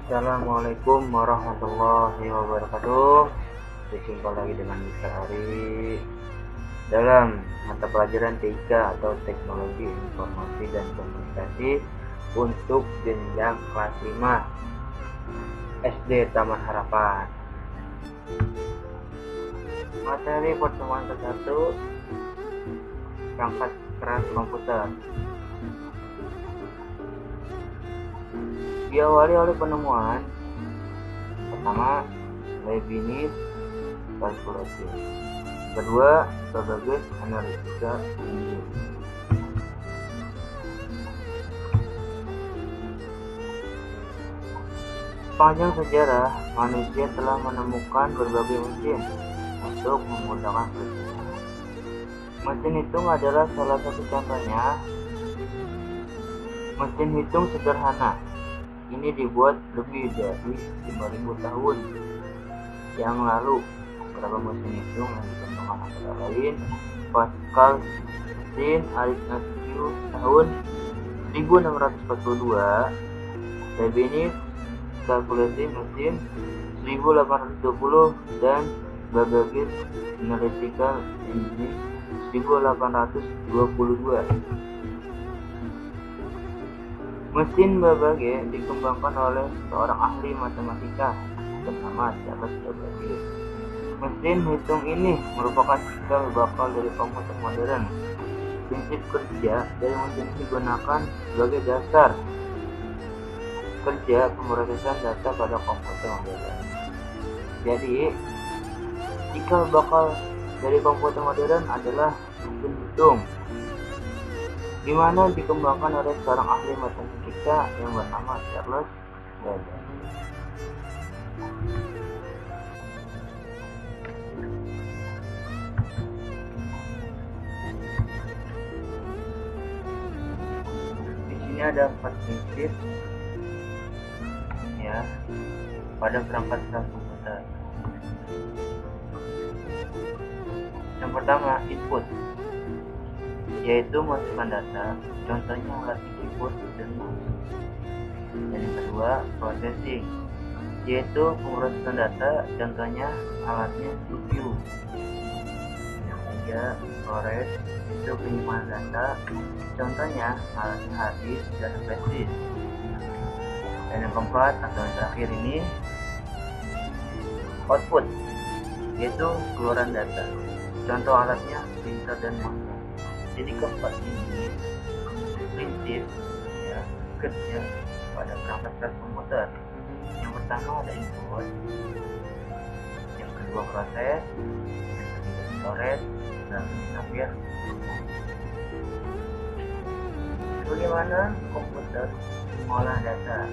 Assalamualaikum warahmatullahi wabarakatuh. Berjumpa lagi dengan Mr. Ari dalam mata pelajaran TIK atau Teknologi Informasi dan Komunikasi untuk jenjang kelas 5 SD Taman Harapan. Materi pertemuan ke-1, perangkat keras komputer. Diawali oleh penemuan pertama, Leibniz kalkulasi. Kedua, berbagai analitika tinggi. Sepanjang sejarah, manusia telah menemukan berbagai mesin untuk memudahkan kerja. Mesin hitung adalah salah satu contohnya. Mesin hitung sederhana ini dibuat lebih dari 5.000 tahun yang lalu. Beberapa mesin hitung yang dikembangkan antara lain Pascal, mesin Arithmetic tahun 1642, Leibniz kalkulasi mesin 1820, dan Babbage Analytical Engine 1822. Mesin Babbage dikembangkan oleh seorang ahli matematika bernama Charles Babbage. Mesin hitung ini merupakan cikal bakal dari komputer modern. Prinsip kerja dari mesin digunakan sebagai dasar kerja pemrosesan data pada komputer modern. Jadi, cikal bakal dari komputer modern adalah mesin hitung, di mana dikembangkan oleh seorang ahli matematika yang bernama Charles Babbage. Di sini ada 4 prinsip ya pada perangkat keras komputer. Yang pertama, input, yaitu masukkan data, contohnya alat keyboard dan mouse. Dan yang kedua, processing, yaitu pemrosesan data, contohnya alatnya CPU. Yang ketiga, storage, itu penyimpanan data, contohnya alatnya hard disk dan flash disk. Dan yang keempat atau yang terakhir ini, output, yaitu keluaran data, contoh alatnya printer dan mouse. Jadi keempat ini prinsip ya kerja pada perangkat keras komputer. Yang pertama ada input, yang kedua proses, yang ketiga storage, dan yang terakhir bagaimana komputer mengolah data.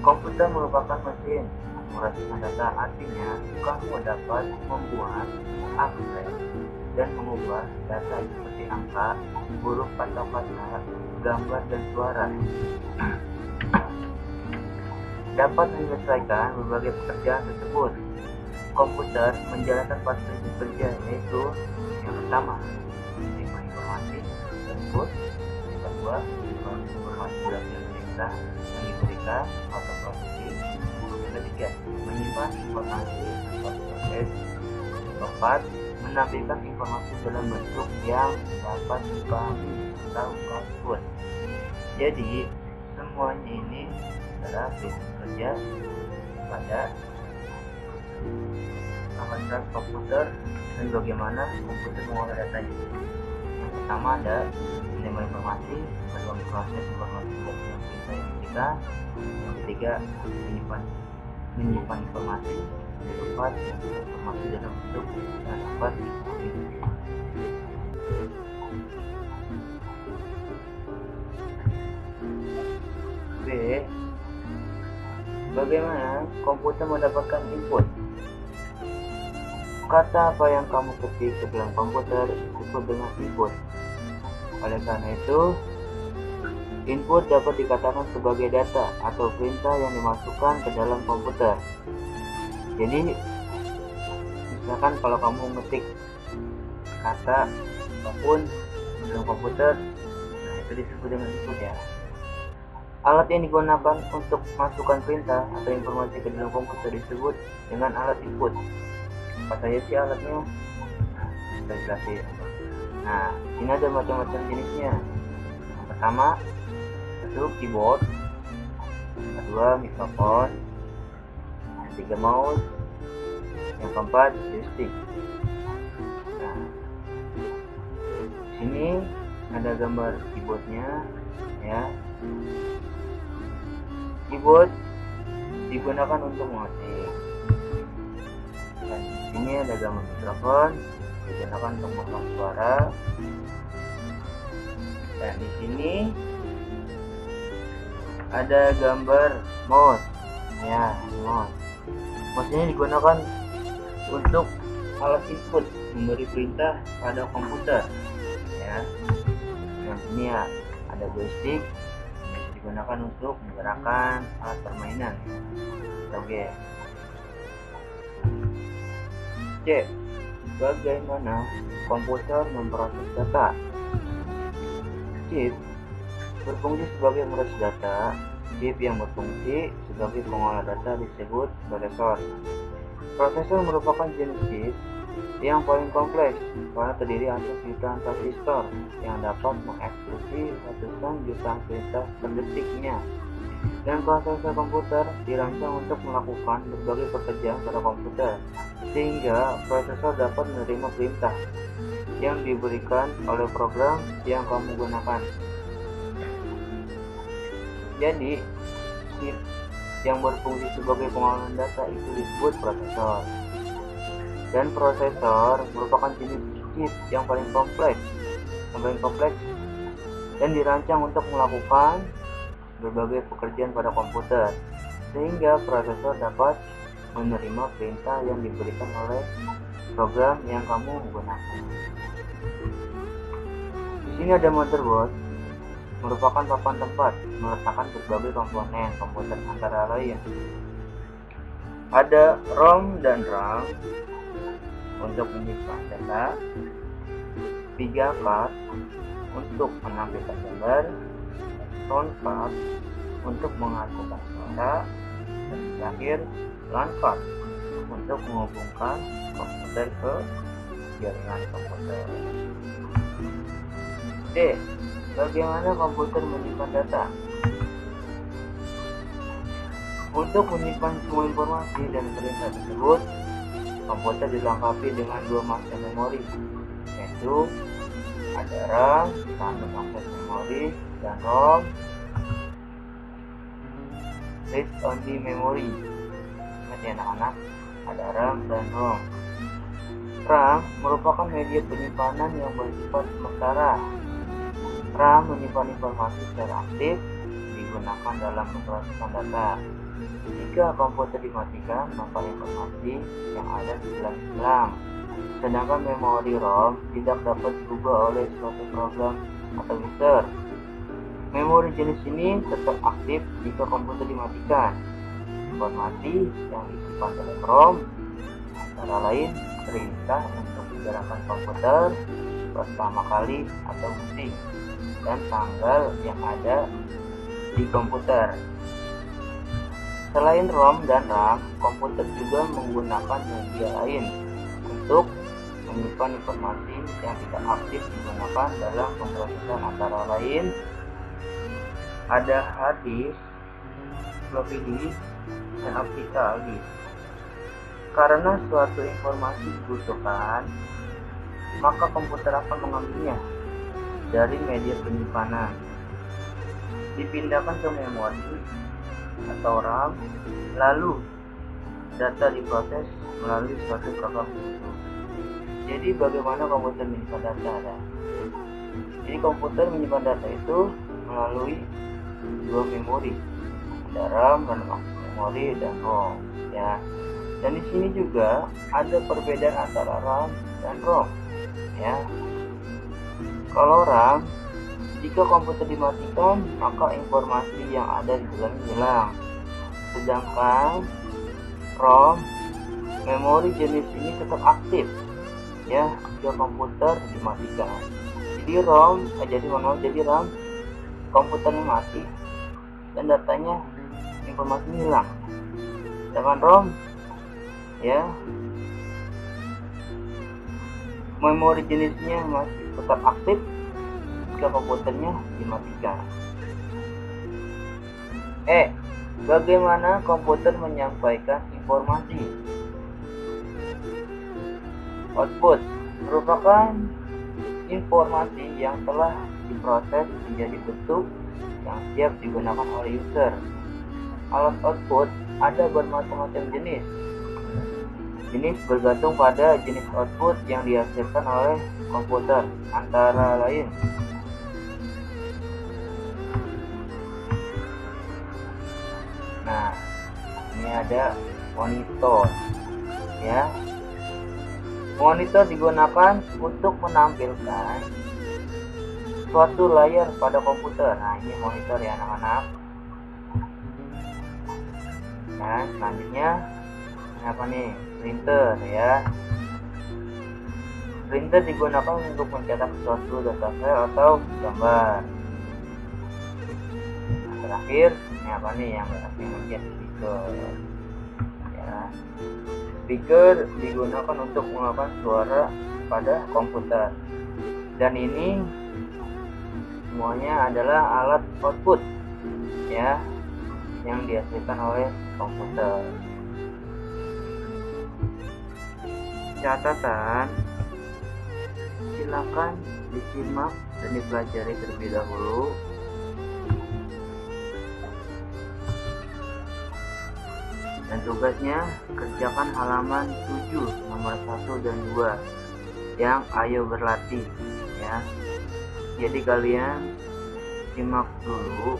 Komputer merupakan mesin memrosesan data, artinya kamu dapat membuat, akses, dan mengubah data seperti angka, huruf atau kata, gambar, dan suara. Dapat menyelesaikan berbagai pekerjaan tersebut. Komputer menjalankan 4 prinsip kerja, yaitu yang pertama, menerima informasi input, yang kedua, proses informasi berdasarkan perintah yang diberikan atau processing, yang ketiga, menyimpan informasi atau proses, yang keempat, menampilkan informasi dalam bentuk yang dapat dipahami atau output. Jadi semuanya ini adalah prinsip kerja pada perangkat komputer dan bagaimana komputer mengolah datanya. Yang pertama ada menerima informasi, kedua proses informasi dari yang kita diberikan, yang ketiga menyimpan informasi, yang keempat informasi dalam bentuk yang dapat dipahami. B. Bagaimana komputer mendapatkan input? Kata apa yang kamu ketik ke dalam komputer disebut dengan input. Oleh karena itu, input dapat dikatakan sebagai data atau perintah yang dimasukkan ke dalam komputer. Jadi, misalkan kalau kamu ngetik kata apapun dalam komputer, nah itu disebut dengan input ya. Alat yang digunakan untuk masukkan perintah atau informasi ke dalam komputer disebut dengan alat input. Apa saja sih alatnya? Kita jelasin. Nah, ini ada macam-macam jenisnya. Yang pertama, itu keyboard. Yang kedua, mikrofon. Yang ketiga, mouse. Yang keempat, joystick. Nah, sini ada gambar keyboardnya, ya. Keyboard digunakan untuk mengetik. Dan di sini ada gambar mikrofon digunakan untuk merekam suara. Dan di sini ada gambar mouse, ya, mouse. Mouse ini digunakan untuk alat input, memberi perintah pada komputer, ya. Yang ini ya ada joystick, digunakan untuk menggerakkan alat permainan. Oke. C. Bagaimana komputer memproses data? Chip berfungsi sebagai proses data. Chip yang berfungsi sebagai pengolah data disebut prosesor. Prosesor merupakan jenis chip yang paling kompleks karena terdiri atas jutaan transistor yang dapat mengeksekusi ratusan juta perintah per detiknya. Dan prosesor komputer dirancang untuk melakukan berbagai pekerjaan pada komputer, sehingga prosesor dapat menerima perintah yang diberikan oleh program yang kamu gunakan. Jadi, chip yang berfungsi sebagai pengolahan data itu disebut prosesor. Dan prosesor merupakan jenis chip yang paling kompleks dan dirancang untuk melakukan berbagai pekerjaan pada komputer, sehingga prosesor dapat menerima perintah yang diberikan oleh program yang kamu gunakan. Di sini ada motherboard, merupakan papan tempat meletakkan berbagai komponen komputer antara lain. Ada ROM dan RAM untuk menyimpan data, 3 card untuk menampilkan gambar, sound card untuk menghasilkan suara, dan terakhir LAN card untuk menghubungkan komputer ke jaringan komputer. D. Bagaimana komputer menyimpan data? Untuk menyimpan semua informasi dan perintah tersebut, komputer dilengkapi dengan 2 master memori, yaitu ada RAM, random access memory, dan ROM, read only memory. Ingat ya anak-anak, ada RAM dan ROM. RAM merupakan media penyimpanan yang bersifat sementara. RAM menyimpan informasi secara aktif, digunakan dalam memproseskan data. Jika komputer dimatikan, maka informasi yang ada hilang. Sedangkan memori ROM tidak dapat diubah oleh suatu program atau user. Memori jenis ini tetap aktif jika komputer dimatikan. Informasi yang disimpan dalam ROM antara lain perintah untuk menggerakkan komputer pertama kali atau booting, dan tanggal yang ada di komputer. Selain ROM dan RAM, komputer juga menggunakan media lain untuk menyimpan informasi yang tidak aktif digunakan dalam pemrosesan, antara lain ada hard disk, floppy disk, dan optical disk. Karena suatu informasi dibutuhkan, maka komputer akan mengambilnya dari media penyimpanan, dipindahkan ke memori atau RAM, lalu data diproses melalui suatu program khusus. Jadi bagaimana komputer menyimpan data? Jadi komputer menyimpan data itu melalui 2 memori, ada RAM, random access memory, dan ROM, ya. Dan di sini juga ada perbedaan antara RAM dan ROM, ya. Kalau RAM, jika komputer dimatikan, maka informasi yang ada di dalamnya hilang. Sedangkan ROM, memori jenis ini tetap aktif, ya, jika komputer dimatikan. Jadi RAM komputernya mati, dan datanya informasi hilang. Sedangkan ROM ya memori jenisnya masih tetap aktif jika komputernya dimatikan. Bagaimana komputer menyampaikan informasi? Output merupakan informasi yang telah diproses menjadi bentuk yang siap digunakan oleh user. Alat output ada bermacam-macam jenis. Jenis bergantung pada jenis output yang dihasilkan oleh komputer, antara lain nah, ini ada monitor ya. Monitor digunakan untuk menampilkan suatu layar pada komputer. Nah, ini monitor ya anak-anak. Dan selanjutnya apa nih? Printer ya. Printer digunakan untuk mencetak suatu data file atau gambar. Nah, terakhir ini apa nih yang menjadi speaker ya. Speaker digunakan untuk mengeluarkan suara pada komputer, dan ini semuanya adalah alat output ya yang dihasilkan oleh komputer. Catatan, silakan disimak dan dipelajari terlebih dahulu. Dan tugasnya, kerjakan halaman 7 nomor 1 dan 2 yang ayo berlatih ya. Jadi kalian simak dulu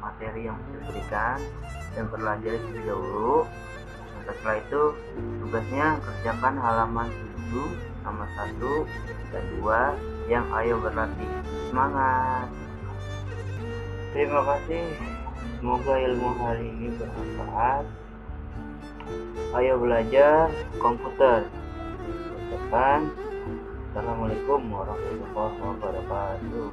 materi yang diberikan dan pelajari terlebih dahulu. Setelah itu tugasnya kerjakan halaman 7 nomor 1 dan 2 yang ayo berlatih. Semangat. Terima kasih. Semoga ilmu hari ini bermanfaat. Ayo belajar komputer. Ucapkan Assalamualaikum warahmatullahi wabarakatuh.